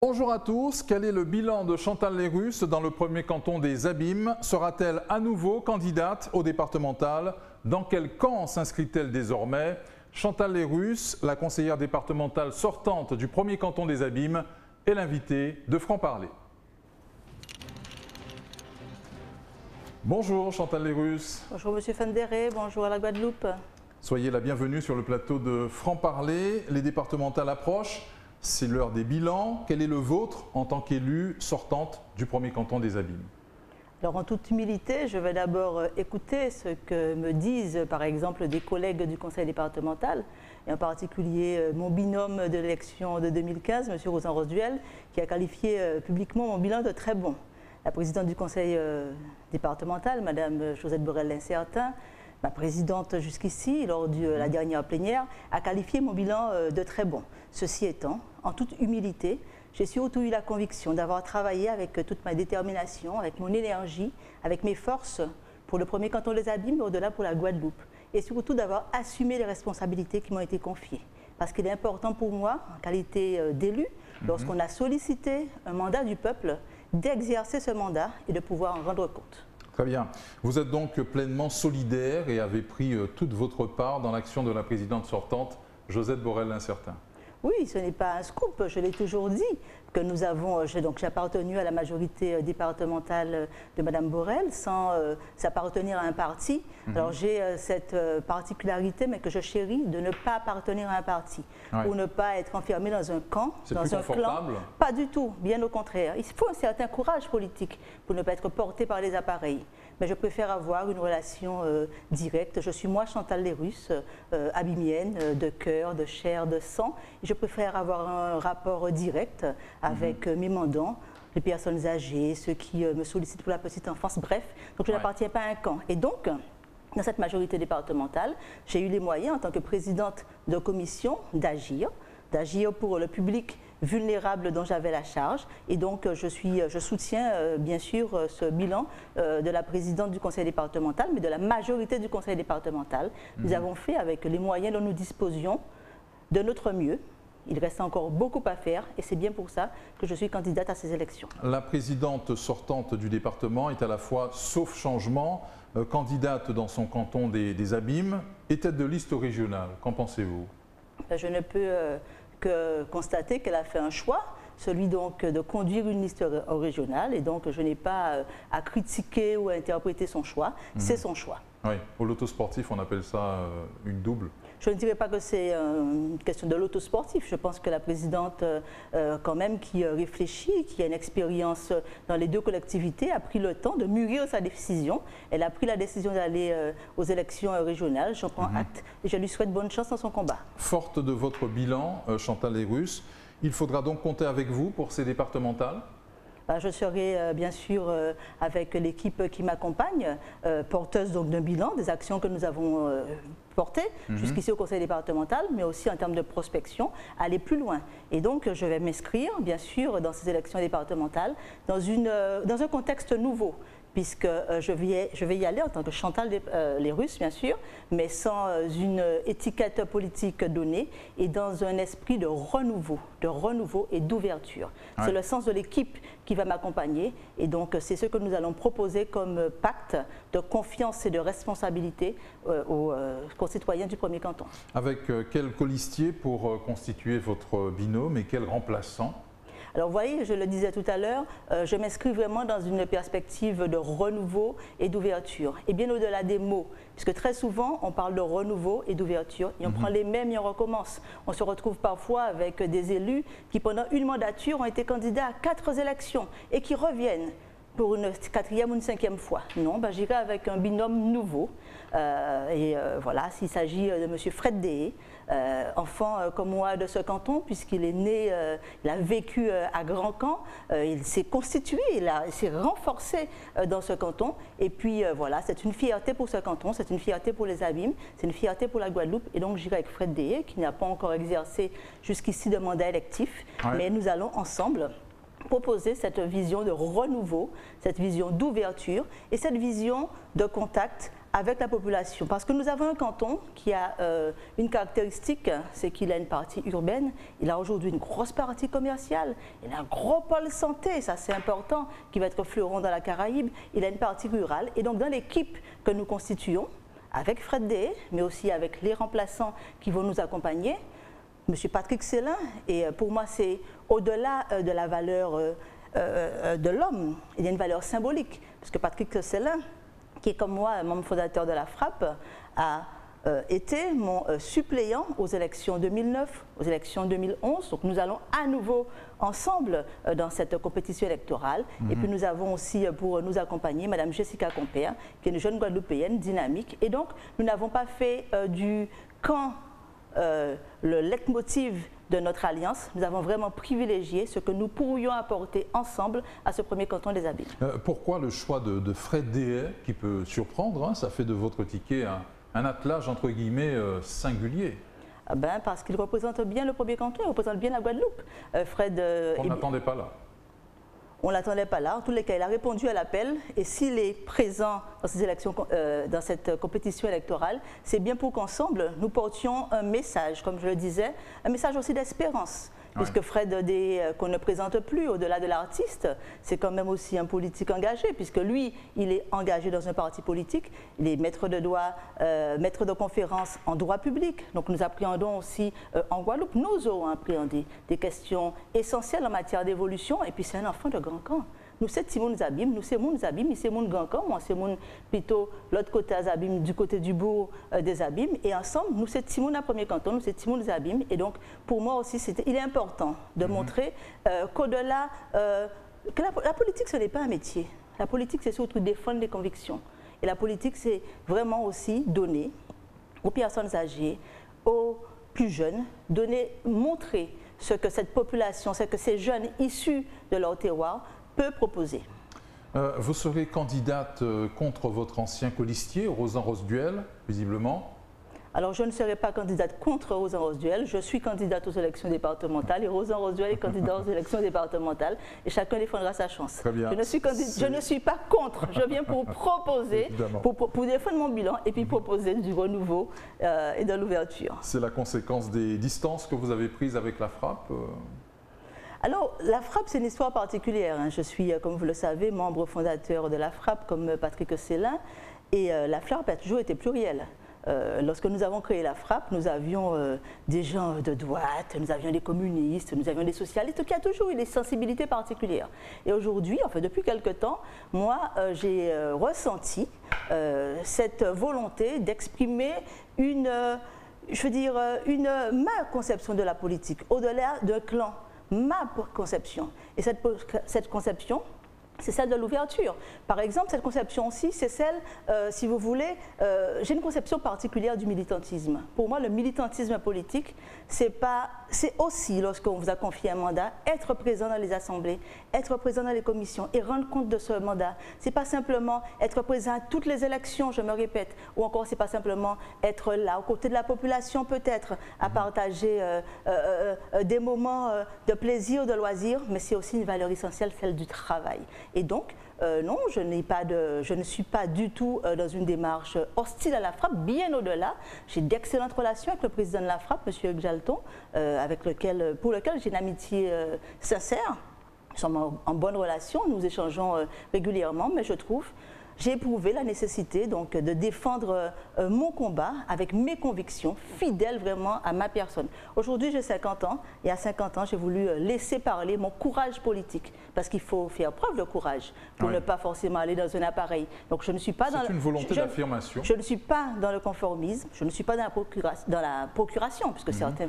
Bonjour à tous, quel est le bilan de Chantal Lerus dans le premier canton des Abîmes? Sera-t-elle à nouveau candidate au départemental? Dans quel camp s'inscrit-elle désormais? Chantal Lerus, la conseillère départementale sortante du premier canton des Abîmes, est l'invitée de Franc-Parler. Bonjour Chantal Lerus. Bonjour Monsieur Fendéré, bonjour à la Guadeloupe. Soyez la bienvenue sur le plateau de Franc-Parler. Les départementales approchent, c'est l'heure des bilans. Quel est le vôtre en tant qu'élue sortante du premier canton des Abîmes? Alors en toute humilité, je vais d'abord écouter ce que me disent par exemple des collègues du conseil départemental, et en particulier mon binôme de l'élection de 2015, M. Rosan-Rosduel, qui a qualifié publiquement mon bilan de très bon. La présidente du conseil départemental, Mme Josette Borel-Lincertin, ma présidente jusqu'ici, lors de la dernière plénière, a qualifié mon bilan de très bon. Ceci étant, en toute humilité, j'ai surtout eu la conviction d'avoir travaillé avec toute ma détermination, avec mon énergie, avec mes forces pour le premier canton des Abîmes, mais au-delà pour la Guadeloupe. Et surtout d'avoir assumé les responsabilités qui m'ont été confiées. Parce qu'il est important pour moi, en qualité d'élu, lorsqu'on a sollicité un mandat du peuple, d'exercer ce mandat et de pouvoir en rendre compte. Très bien. Vous êtes donc pleinement solidaire et avez pris toute votre part dans l'action de la présidente sortante, Josette Borel-Lincertin. Oui, ce n'est pas un scoop, je l'ai toujours dit, que nous avons, j'ai appartenu à la majorité départementale de Mme Borel sans s'appartenir à un parti. Alors j'ai cette particularité, mais que je chéris, de ne pas appartenir à un parti, pour ne pas être enfermé dans un camp, dans un clan. Pas du tout, bien au contraire. Il faut un certain courage politique pour ne pas être porté par les appareils. Mais je préfère avoir une relation directe. Je suis moi Chantal Lerus, abîmienne, de cœur, de chair, de sang. Et je préfère avoir un rapport direct avec mes mandants, les personnes âgées, ceux qui me sollicitent pour la petite enfance, bref. Donc je n'appartiens pas à un camp. Et donc, dans cette majorité départementale, j'ai eu les moyens en tant que présidente de commission d'agir pour le public vulnérable dont j'avais la charge. Et donc, je soutiens bien sûr ce bilan de la présidente du conseil départemental, mais de la majorité du conseil départemental. Nous avons fait avec les moyens dont nous disposions de notre mieux. Il reste encore beaucoup à faire et c'est bien pour ça que je suis candidate à ces élections. La présidente sortante du département est à la fois, sauf changement, candidate dans son canton des Abîmes et tête de liste régionale. Qu'en pensez-vous? Je ne peux que constater qu'elle a fait un choix, celui donc de conduire une liste régionale, et donc je n'ai pas à critiquer ou à interpréter son choix, c'est son choix. Oui, au loto sportif on appelle ça une double. Je ne dirais pas que c'est une question de l'auto sportif. Je pense que la présidente, quand même, qui réfléchit, qui a une expérience dans les deux collectivités, a pris le temps de mûrir sa décision. Elle a pris la décision d'aller aux élections régionales. J'en prends acte et je lui souhaite bonne chance dans son combat. Forte de votre bilan, Chantal Lerus, il faudra donc compter avec vous pour ces départementales? Je serai bien sûr avec l'équipe qui m'accompagne, porteuse d'un bilan, des actions que nous avons portées jusqu'ici au conseil départemental, mais aussi en termes de prospection, aller plus loin. Et donc je vais m'inscrire bien sûr dans ces élections départementales dans un contexte nouveau, puisque je vais y aller en tant que Chantal Lerus, bien sûr, mais sans une étiquette politique donnée et dans un esprit de renouveau et d'ouverture. C'est le sens de l'équipe qui va m'accompagner et donc c'est ce que nous allons proposer comme pacte de confiance et de responsabilité aux concitoyens du premier canton. Avec quel colistier pour constituer votre binôme et quel remplaçant? Alors vous voyez, je le disais tout à l'heure, je m'inscris vraiment dans une perspective de renouveau et d'ouverture. Et bien au-delà des mots, puisque très souvent on parle de renouveau et d'ouverture et on prend les mêmes et on recommence. On se retrouve parfois avec des élus qui pendant une mandature ont été candidats à 4 élections et qui reviennent pour une 4e ou une 5e fois. Non, j'irai avec un binôme nouveau. Voilà, s'il s'agit de M. Fred Dehé, enfant comme moi de ce canton, puisqu'il est né, il a vécu à Grand-Camp, il s'est constitué, il s'est renforcé dans ce canton. Et puis voilà, c'est une fierté pour ce canton, c'est une fierté pour les Abîmes, c'est une fierté pour la Guadeloupe. Et donc j'irai avec Fred Dehé, qui n'a pas encore exercé jusqu'ici de mandat électif, mais nous allons ensemble proposer cette vision de renouveau, cette vision d'ouverture et cette vision de contact avec la population. Parce que nous avons un canton qui a une caractéristique, c'est qu'il a une partie urbaine, il a aujourd'hui une grosse partie commerciale, il a un gros pôle santé, ça c'est important, qui va être fleuron dans la Caraïbe, il a une partie rurale. Et donc dans l'équipe que nous constituons, avec Fred Deshaies, mais aussi avec les remplaçants qui vont nous accompagner, M. Patrick Célin, et pour moi c'est au-delà de la valeur de l'homme, il y a une valeur symbolique, parce que Patrick Célin, qui est comme moi membre fondateur de la FRAPP, a été mon suppléant aux élections 2009, aux élections 2011. Donc nous allons à nouveau ensemble dans cette compétition électorale. Et puis nous avons aussi pour nous accompagner Mme Jessica Compère, qui est une jeune Guadeloupéenne dynamique. Et donc nous n'avons pas fait du camp le leitmotiv de notre alliance. Nous avons vraiment privilégié ce que nous pourrions apporter ensemble à ce premier canton des Abîmes. Pourquoi le choix de Fred Deshaies, qui peut surprendre, hein, ça fait de votre ticket un attelage entre guillemets singulier? Parce qu'il représente bien le premier canton, il représente bien la Guadeloupe. Fred, on n'attendait pas là. On ne l'attendait pas là. En tous les cas, il a répondu à l'appel. Et s'il est présent dans ces élections, dans cette compétition électorale, c'est bien pour qu'ensemble, nous portions un message, comme je le disais, un message aussi d'espérance. Puisque Fred Deshaies, qu'on ne présente plus au-delà de l'artiste, c'est quand même aussi un politique engagé, puisque lui, il est engagé dans un parti politique, il est maître de conférence en droit public. Donc nous appréhendons aussi en Guadeloupe, nous aurons appréhendé des questions essentielles en matière d'évolution, et puis c'est un enfant de grand camp. Nous, c'est Timon Zabim, nous, c'est Moun Zabim, c'est Moun Gankan, moi, c'est Moun plutôt l'autre côté Zabim, du côté du bourg des Abîmes. Et ensemble, nous, c'est Timon à premier canton, nous, c'est Timon Zabim. Et donc, pour moi aussi, il est important de montrer qu'au-delà, que la politique, ce n'est pas un métier. La politique, c'est surtout défendre les convictions. Et la politique, c'est vraiment aussi donner aux personnes âgées, aux plus jeunes, montrer ce que cette population, ce que ces jeunes issus de leur terroir peut proposer. Vous serez candidate contre votre ancien colistier, Rosan Rosduel, visiblement. Alors, je ne serai pas candidate contre Rosan Rosduel, je suis candidate aux élections départementales et Rosan Rosduel est candidat aux élections départementales et chacun défendra sa chance. Très bien. Je ne suis pas contre, je viens pour proposer, pour défendre mon bilan et puis proposer du renouveau et de l'ouverture. C'est la conséquence des distances que vous avez prises avec la FRAPP Alors, la FRAPP, c'est une histoire particulière. Je suis, comme vous le savez, membre fondateur de la FRAPP, comme Patrick Célin, et la FRAPP a toujours été plurielle. Lorsque nous avons créé la FRAPP, nous avions des gens de droite, nous avions des communistes, nous avions des socialistes, qui a toujours eu des sensibilités particulières. Et aujourd'hui, enfin depuis quelque temps, moi, j'ai ressenti cette volonté d'exprimer ma conception de la politique, au-delà d'un clan. Ma conception. Et cette conception, c'est celle de l'ouverture. Par exemple, cette conception aussi, c'est celle, si vous voulez, j'ai une conception particulière du militantisme. Pour moi, le militantisme politique, c'est aussi, lorsqu'on vous a confié un mandat, être présent dans les assemblées, être présent dans les commissions et rendre compte de ce mandat. C'est pas simplement être présent à toutes les élections, je me répète, ou encore c'est pas simplement être là, aux côtés de la population peut-être, à partager des moments de plaisir, de loisir, mais c'est aussi une valeur essentielle, celle du travail. Et donc, non, je ne suis pas du tout dans une démarche hostile à la FRAPP, bien au-delà. J'ai d'excellentes relations avec le président de la FRAPP, M. Jalton, pour lequel j'ai une amitié sincère. Nous sommes en bonne relation, nous échangeons régulièrement, mais je trouve j'ai éprouvé la nécessité donc, de défendre mon combat avec mes convictions, fidèles vraiment à ma personne. Aujourd'hui, j'ai 50 ans et à 50 ans, j'ai voulu laisser parler mon courage politique parce qu'il faut faire preuve de courage pour ne pas forcément aller dans un appareil. Donc, je ne suis pas dans une volonté d'affirmation. Je ne suis pas dans le conformisme, je ne suis pas dans la procuration, puisque certains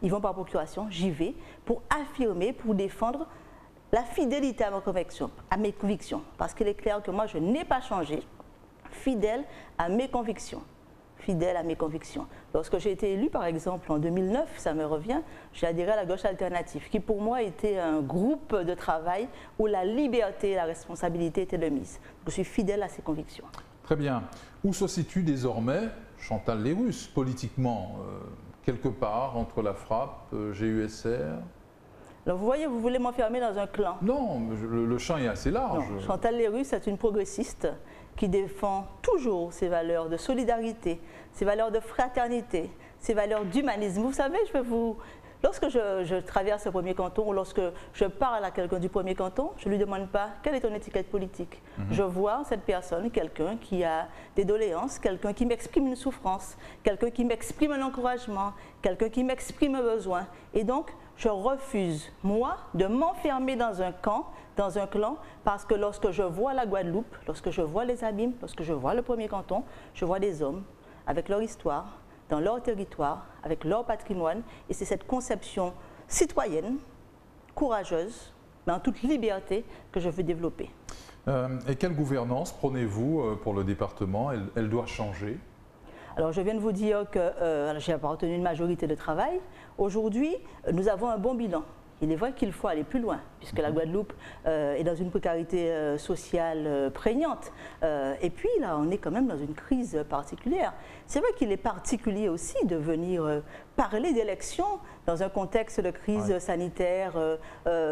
ils vont par procuration. J'y vais pour affirmer, pour défendre la fidélité à mes convictions, parce qu'il est clair que moi, je n'ai pas changé, fidèle à mes convictions. Fidèle à mes convictions. Lorsque j'ai été élue, par exemple, en 2009, ça me revient, j'ai adhéré à la Gauche Alternative, qui pour moi était un groupe de travail où la liberté et la responsabilité étaient de mise. Je suis fidèle à ces convictions. Très bien. Où se situe désormais Chantal Lerus, politiquement, quelque part entre la FRAPP, GUSR ? Alors vous voyez, vous voulez m'enfermer dans un clan. Non, le champ est assez large. Non, Chantal Lerusse est une progressiste qui défend toujours ses valeurs de solidarité, ses valeurs de fraternité, ses valeurs d'humanisme. Vous savez, lorsque je traverse le premier canton, ou lorsque je parle à quelqu'un du premier canton, je ne lui demande pas quelle est ton étiquette politique. Je vois en cette personne quelqu'un qui a des doléances, quelqu'un qui m'exprime une souffrance, quelqu'un qui m'exprime un encouragement, quelqu'un qui m'exprime un besoin. Et donc, je refuse, moi, de m'enfermer dans un camp, dans un clan, parce que lorsque je vois la Guadeloupe, lorsque je vois les Abîmes, lorsque je vois le premier canton, je vois des hommes avec leur histoire, dans leur territoire, avec leur patrimoine, et c'est cette conception citoyenne, courageuse, mais en toute liberté que je veux développer. Et quelle gouvernance prônez-vous pour le département? Elle doit changer? Alors je viens de vous dire que j'ai appartenu à une majorité de travail. Aujourd'hui, nous avons un bon bilan. Il est vrai qu'il faut aller plus loin, puisque la Guadeloupe est dans une précarité sociale prégnante. Et puis là, on est quand même dans une crise particulière. C'est vrai qu'il est particulier aussi de venir parler d'élections dans un contexte de crise sanitaire.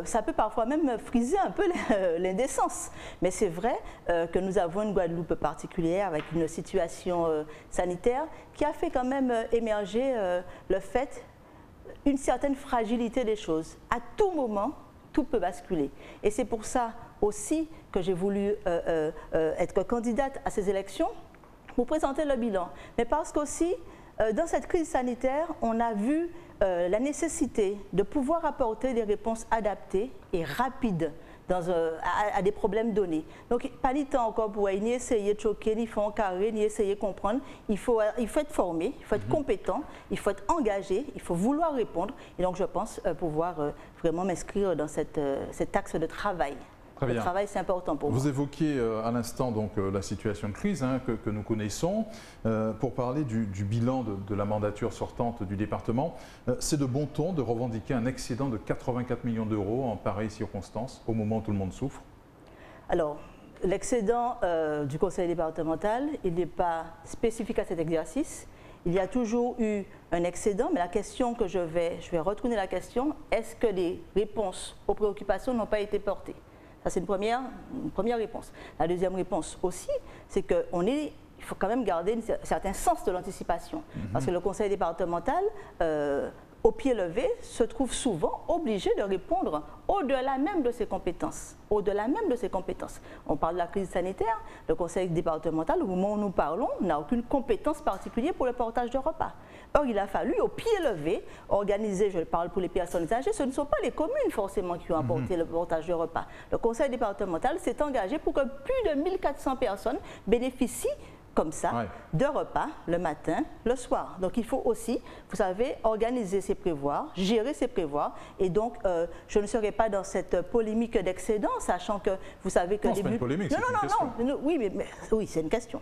Ça peut parfois même friser un peu l'indécence. Mais c'est vrai que nous avons une Guadeloupe particulière avec une situation sanitaire qui a fait quand même émerger le fait une certaine fragilité des choses. À tout moment, tout peut basculer. Et c'est pour ça aussi que j'ai voulu être candidate à ces élections pour présenter le bilan. Mais parce qu'aussi, dans cette crise sanitaire, on a vu la nécessité de pouvoir apporter des réponses adaptées et rapides à des problèmes donnés. Donc, pas ni temps encore pour ni essayer de choquer, ni faire un carré, ni essayer de comprendre. Il faut être formé, il faut être compétent, il faut être engagé, il faut vouloir répondre. Et donc, je pense pouvoir vraiment m'inscrire dans cet axe de travail. Très bien. Le travail, c'est important pour moi. Vous évoquiez à l'instant donc la situation de crise que nous connaissons. Pour parler du bilan de la mandature sortante du département, c'est de bon ton de revendiquer un excédent de 84 millions d'euros en pareille circonstance, au moment où tout le monde souffre? Alors, l'excédent du conseil départemental, il n'est pas spécifique à cet exercice. Il y a toujours eu un excédent, mais la question que je vais retourner la question, est-ce que les réponses aux préoccupations n'ont pas été portées? Ça, c'est une première réponse. La deuxième réponse aussi, c'est qu'il faut quand même garder un certain sens de l'anticipation. Parce que le conseil départemental, au pied levé, se trouve souvent obligé de répondre au-delà même de ses compétences. Au-delà même de ses compétences. On parle de la crise sanitaire, le conseil départemental, au moment où nous parlons, n'a aucune compétence particulière pour le portage de repas. Or, il a fallu, au pied levé, organiser, je parle pour les personnes âgées, ce ne sont pas les communes forcément qui ont apporté le portage de repas. Le conseil départemental s'est engagé pour que plus de 1400 personnes bénéficient comme ça, de repas le matin, le soir. Donc il faut aussi, vous savez, organiser ses prévoirs, gérer ses prévoirs. Et donc, je ne serai pas dans cette polémique d'excédent, sachant que vous savez que... Non, c'est pas une polémique, c'est une question. Non, oui, c'est une question.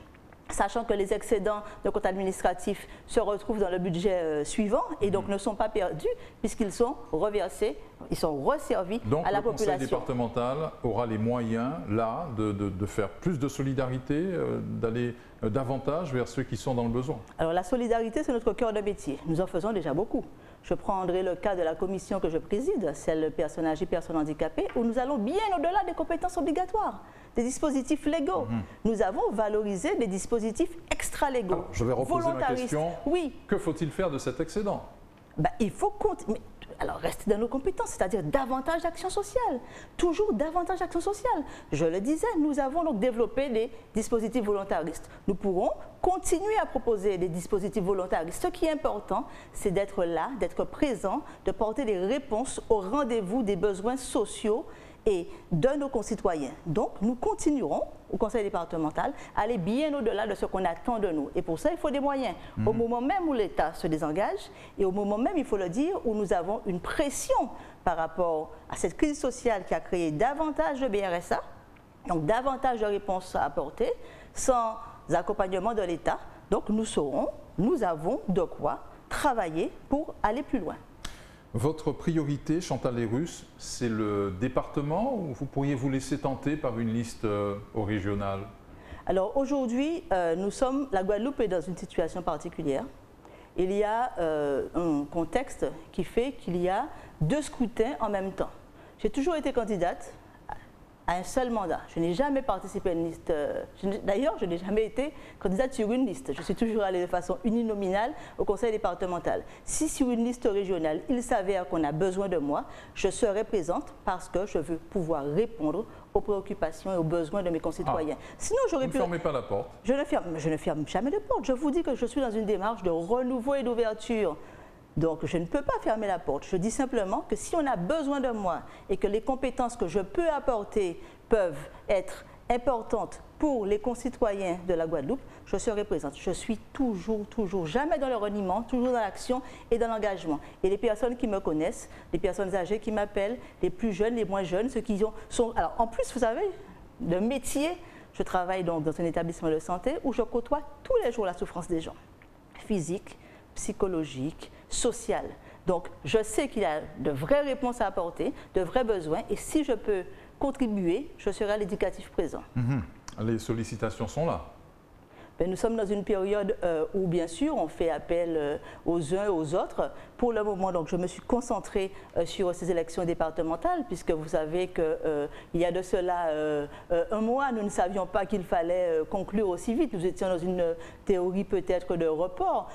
Sachant que les excédents de compte administratif se retrouvent dans le budget suivant et donc ne sont pas perdus puisqu'ils sont reversés, ils sont resservis à la population. Donc le conseil départemental aura les moyens, là, de faire plus de solidarité, d'aller davantage vers ceux qui sont dans le besoin. Alors la solidarité, c'est notre cœur de métier. Nous en faisons déjà beaucoup. Je prendrai le cas de la commission que je préside, celle personnes âgées, personnes handicapées, où nous allons bien au-delà des compétences obligatoires, des dispositifs légaux. Nous avons valorisé des dispositifs extra-légaux. Alors, je vais reposer ma question. Oui. Que faut-il faire de cet excédent? Il faut continuer. Alors, rester dans nos compétences, c'est-à-dire davantage d'action sociale. Toujours davantage d'action sociale. Je le disais, nous avons donc développé des dispositifs volontaristes. Nous pourrons continuer à proposer des dispositifs volontaristes. Ce qui est important, c'est d'être là, d'être présent, de porter des réponses au rendez-vous des besoins sociaux et de nos concitoyens. Donc, nous continuerons au conseil départemental à aller bien au-delà de ce qu'on attend de nous. Et pour ça, il faut des moyens. Au moment même où l'État se désengage et au moment même, il faut le dire, où nous avons une pression par rapport à cette crise sociale qui a créé davantage de BRSA, donc davantage de réponses à apporter, sans accompagnement de l'État. Donc, nous avons de quoi travailler pour aller plus loin. Votre priorité, Chantal Lerusse, c'est le département ou vous pourriez vous laisser tenter par une liste au régional? Alors aujourd'hui, la Guadeloupe est dans une situation particulière il y a un contexte qui fait qu'il y a 2 scrutins en même temps. J'ai toujours été candidate à un seul mandat. Je n'ai jamais participé à une liste. D'ailleurs, je n'ai jamais été candidate sur une liste. Je suis toujours allée de façon uninominale au conseil départemental. Si sur une liste régionale, il s'avère qu'on a besoin de moi, je serai présente parce que je veux pouvoir répondre aux préoccupations et aux besoins de mes concitoyens. Sinon, j'aurais pu... Vous ne fermez pas la porte? Je ne ferme jamais de porte. Je vous dis que je suis dans une démarche de renouveau et d'ouverture. Donc, je ne peux pas fermer la porte. Je dis simplement que si on a besoin de moi et que les compétences que je peux apporter peuvent être importantes pour les concitoyens de la Guadeloupe, je serai présente. Je suis toujours, jamais dans le reniement, toujours dans l'action et dans l'engagement. Et les personnes qui me connaissent, les personnes âgées qui m'appellent, les plus jeunes, les moins jeunes, ceux qui sont... Alors, en plus, vous savez, de métier, je travaille donc dans un établissement de santé où je côtoie tous les jours la souffrance des gens, physique, psychologique, sociale. Donc, je sais qu'il y a de vraies réponses à apporter, de vrais besoins, et si je peux contribuer, je serai à l'éducatif présent. Les sollicitations sont là. Ben, nous sommes dans une période où, bien sûr, on fait appel aux uns et aux autres. Pour le moment, donc, je me suis concentrée sur ces élections départementales, puisque vous savez qu'il y a de cela un mois, nous ne savions pas qu'il fallait conclure aussi vite. Nous étions dans une théorie peut-être de report.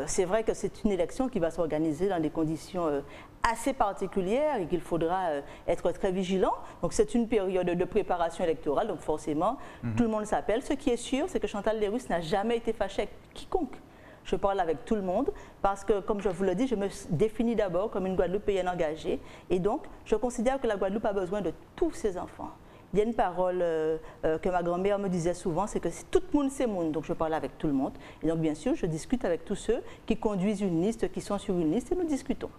C'est vrai que c'est une élection qui va s'organiser dans des conditions assez particulière et qu'il faudra être très vigilant. Donc c'est une période de préparation électorale, donc forcément tout le monde s'appelle. Ce qui est sûr, c'est que Chantal Lérus n'a jamais été fâchée avec quiconque. Je parle avec tout le monde parce que, comme je vous le dis, je me définis d'abord comme une Guadeloupéenne engagée et donc je considère que la Guadeloupe a besoin de tous ses enfants. Il y a une parole que ma grand-mère me disait souvent, c'est que tout le monde c'est monde, donc je parle avec tout le monde. Et donc bien sûr, je discute avec tous ceux qui conduisent une liste, qui sont sur une liste et nous discutons.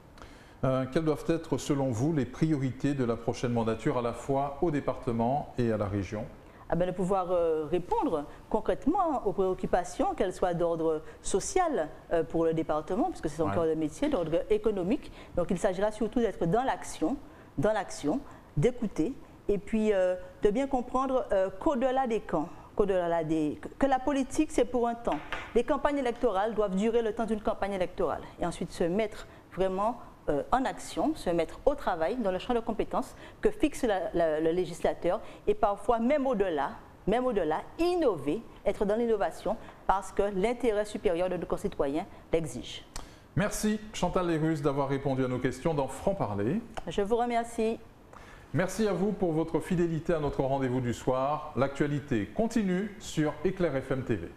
Quelles doivent être, selon vous, les priorités de la prochaine mandature, à la fois au département et à la région? De pouvoir répondre concrètement aux préoccupations, qu'elles soient d'ordre social pour le département, puisque c'est encore le métier, d'ordre économique. Donc il s'agira surtout d'être dans l'action, d'écouter, et puis de bien comprendre qu'au-delà des camps, que la politique c'est pour un temps. Les campagnes électorales doivent durer le temps d'une campagne électorale, et ensuite se mettre vraiment en action, se mettre au travail dans le champ de compétences que fixe le législateur et parfois même au-delà, innover, être dans l'innovation parce que l'intérêt supérieur de nos concitoyens l'exige. Merci Chantal Lérus d'avoir répondu à nos questions dans Franc-Parler. Je vous remercie. Merci à vous pour votre fidélité à notre rendez-vous du soir. L'actualité continue sur Éclair FM TV.